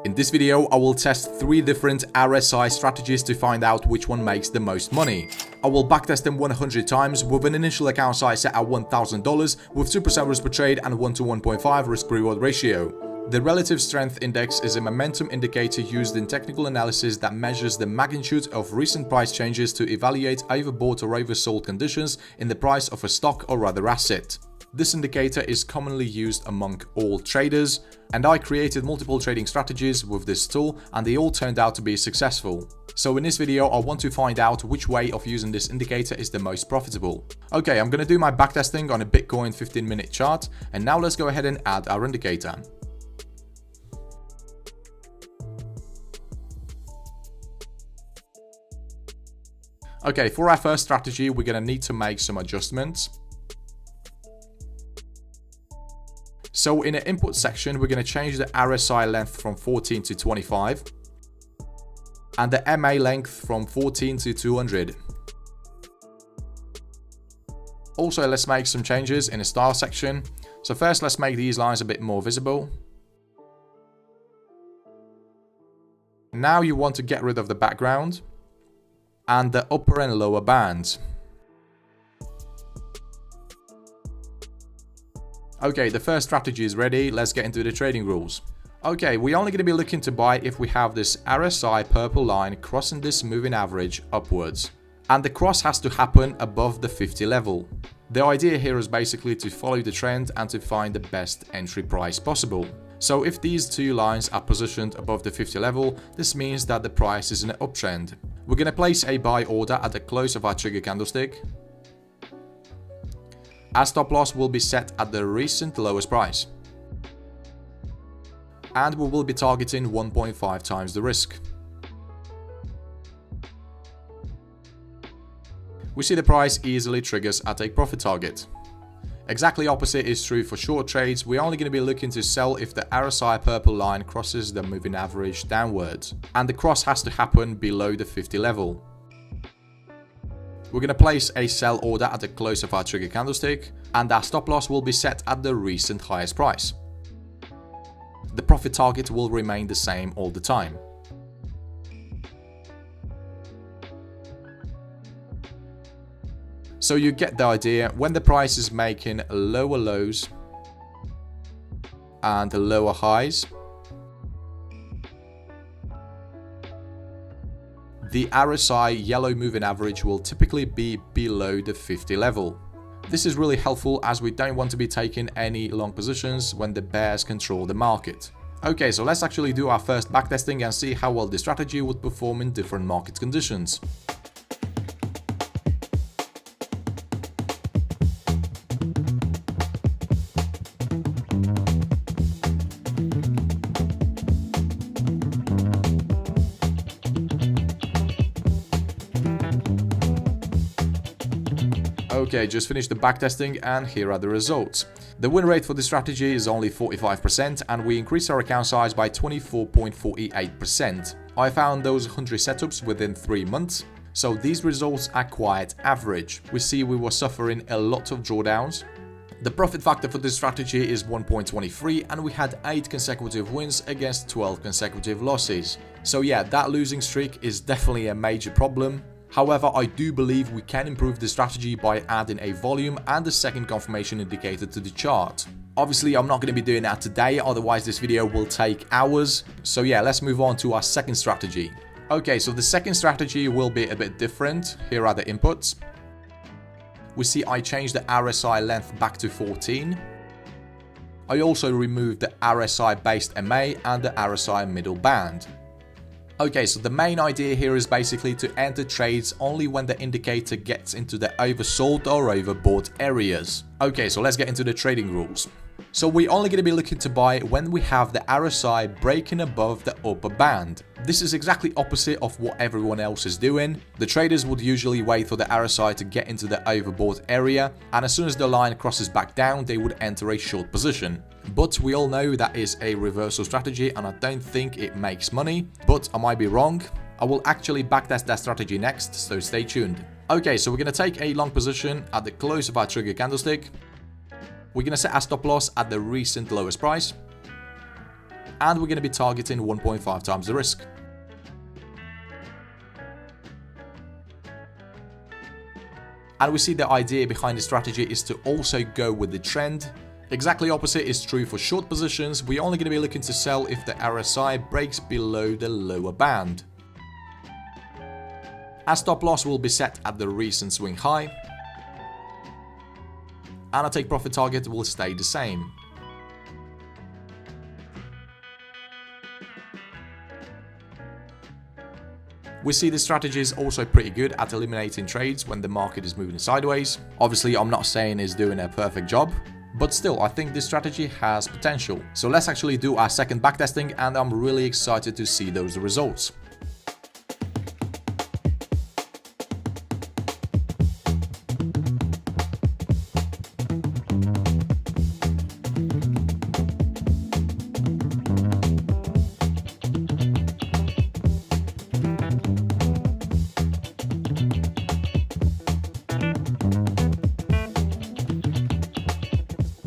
In this video, I will test 3 different RSI strategies to find out which one makes the most money. I will backtest them 100 times with an initial account size set at $1,000 with 2% risk per trade and 1 to 1.5 risk-reward ratio. The Relative Strength Index is a momentum indicator used in technical analysis that measures the magnitude of recent price changes to evaluate overbought or oversold conditions in the price of a stock or other asset. This indicator is commonly used among all traders, and I created multiple trading strategies with this tool and they all turned out to be successful. So in this video, I want to find out which way of using this indicator is the most profitable. Okay, I'm going to do my backtesting on a Bitcoin 15-minute chart, and now let's go ahead and add our indicator. Okay, for our first strategy, we're going to need to make some adjustments. So in the input section, we're going to change the RSI length from 14 to 25 and the MA length from 14 to 200. Also, let's make some changes in the style section. So first, let's make these lines a bit more visible. Now you want to get rid of the background and the upper and lower bands. Okay, the first strategy is ready. Let's get into the trading rules. Okay, we're only going to be looking to buy if we have this RSI purple line crossing this moving average upwards. And the cross has to happen above the 50 level. The idea here is basically to follow the trend and to find the best entry price possible. So if these two lines are positioned above the 50 level, this means that the price is in an uptrend. We're going to place a buy order at the close of our trigger candlestick. Our stop loss will be set at the recent lowest price. And we will be targeting 1.5 times the risk. We see the price easily triggers at a profit target. Exactly opposite is true for short trades. We're only going to be looking to sell if the RSI purple line crosses the moving average downwards. And the cross has to happen below the 50 level. We're going to place a sell order at the close of our trigger candlestick, and our stop loss will be set at the recent highest price. The profit target will remain the same all the time. So you get the idea. When the price is making lower lows and lower highs, the RSI yellow moving average will typically be below the 50 level. This is really helpful as we don't want to be taking any long positions when the bears control the market. Okay, so let's actually do our first backtesting and see how well this strategy would perform in different market conditions. Okay, just finished the backtesting and here are the results. The win rate for this strategy is only 45% and we increased our account size by 24.48%. I found those 100 setups within 3 months, so these results are quite average. We see we were suffering a lot of drawdowns. The profit factor for this strategy is 1.23 and we had 8 consecutive wins against 12 consecutive losses. So yeah, that losing streak is definitely a major problem. However, I do believe we can improve the strategy by adding a volume and a second confirmation indicator to the chart. Obviously, I'm not going to be doing that today, otherwise this video will take hours. So yeah, let's move on to our second strategy. Okay, so the second strategy will be a bit different. Here are the inputs. We see I changed the RSI length back to 14. I also removed the RSI based MA and the RSI middle band. Okay, so the main idea here is basically to enter trades only when the indicator gets into the oversold or overbought areas. Okay, so let's get into the trading rules. So we're only going to be looking to buy when we have the RSI breaking above the upper band. This is exactly opposite of what everyone else is doing. The traders would usually wait for the RSI to get into the overbought area, and as soon as the line crosses back down, they would enter a short position. But we all know that is a reversal strategy and I don't think it makes money, but I might be wrong. I will actually backtest that strategy next, so stay tuned. Okay, so we're going to take a long position at the close of our trigger candlestick. We're going to set our stop loss at the recent lowest price. and we're going to be targeting 1.5 times the risk. And we see the idea behind the strategy is to also go with the trend. Exactly opposite is true for short positions. We're only going to be looking to sell if the RSI breaks below the lower band. Our stop loss will be set at the recent swing high. And our take profit target will stay the same. We see this strategy is also pretty good at eliminating trades when the market is moving sideways. Obviously, I'm not saying it's doing a perfect job, but still, I think this strategy has potential. So let's actually do our second backtesting, and I'm really excited to see those results.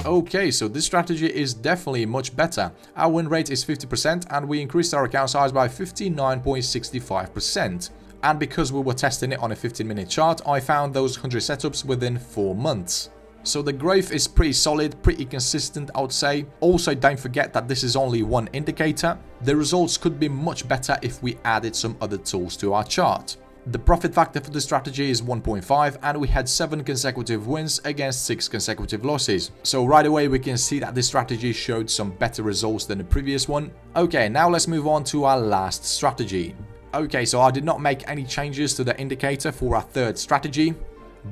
Okay, so this strategy is definitely much better. Our win rate is 50% and we increased our account size by 59.65%. And because we were testing it on a 15-minute chart, I found those 100 setups within 4 months. So the growth is pretty solid, pretty consistent, I would say. Also, don't forget that this is only one indicator. The results could be much better if we added some other tools to our chart. The profit factor for the strategy is 1.5 and we had 7 consecutive wins against 6 consecutive losses. So right away we can see that this strategy showed some better results than the previous one. Okay, now let's move on to our last strategy. Okay, so I did not make any changes to the indicator for our third strategy,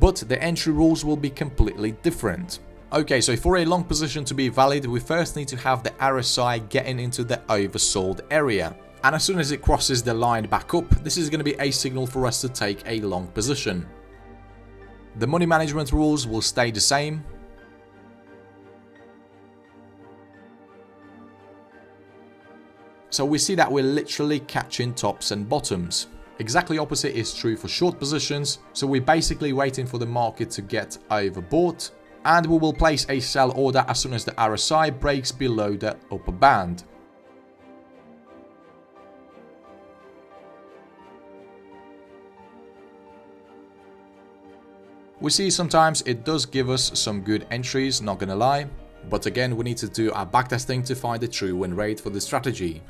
but the entry rules will be completely different. Okay, so for a long position to be valid, we first need to have the RSI getting into the oversold area. And as soon as it crosses the line back up, this is going to be a signal for us to take a long position. The money management rules will stay the same. So we see that we're literally catching tops and bottoms. Exactly opposite is true for short positions. So we're basically waiting for the market to get overbought. And we will place a sell order as soon as the RSI breaks below the upper band. We see sometimes it does give us some good entries, not gonna lie, but again we need to do our backtesting to find the true win rate for this strategy.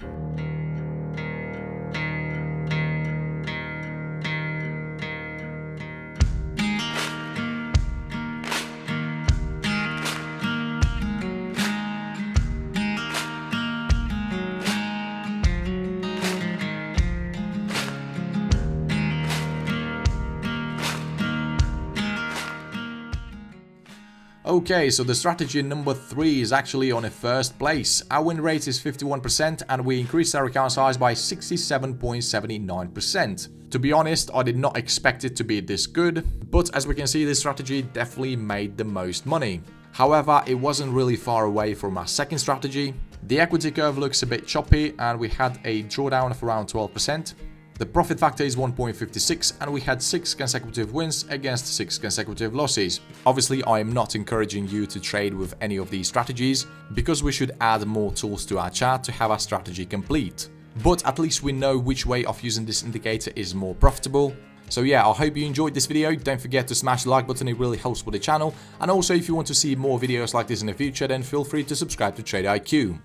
Okay, so the strategy number 3 is actually on a first place. Our win rate is 51% and we increased our account size by 67.79%. To be honest, I did not expect it to be this good, but as we can see, this strategy definitely made the most money. However, it wasn't really far away from our second strategy. The equity curve looks a bit choppy and we had a drawdown of around 12%. The profit factor is 1.56 and we had 6 consecutive wins against 6 consecutive losses. Obviously, I am not encouraging you to trade with any of these strategies because we should add more tools to our chart to have our strategy complete. But at least we know which way of using this indicator is more profitable. So yeah, I hope you enjoyed this video. Don't forget to smash the like button, it really helps with the channel. And also if you want to see more videos like this in the future, then feel free to subscribe to Trader IQ.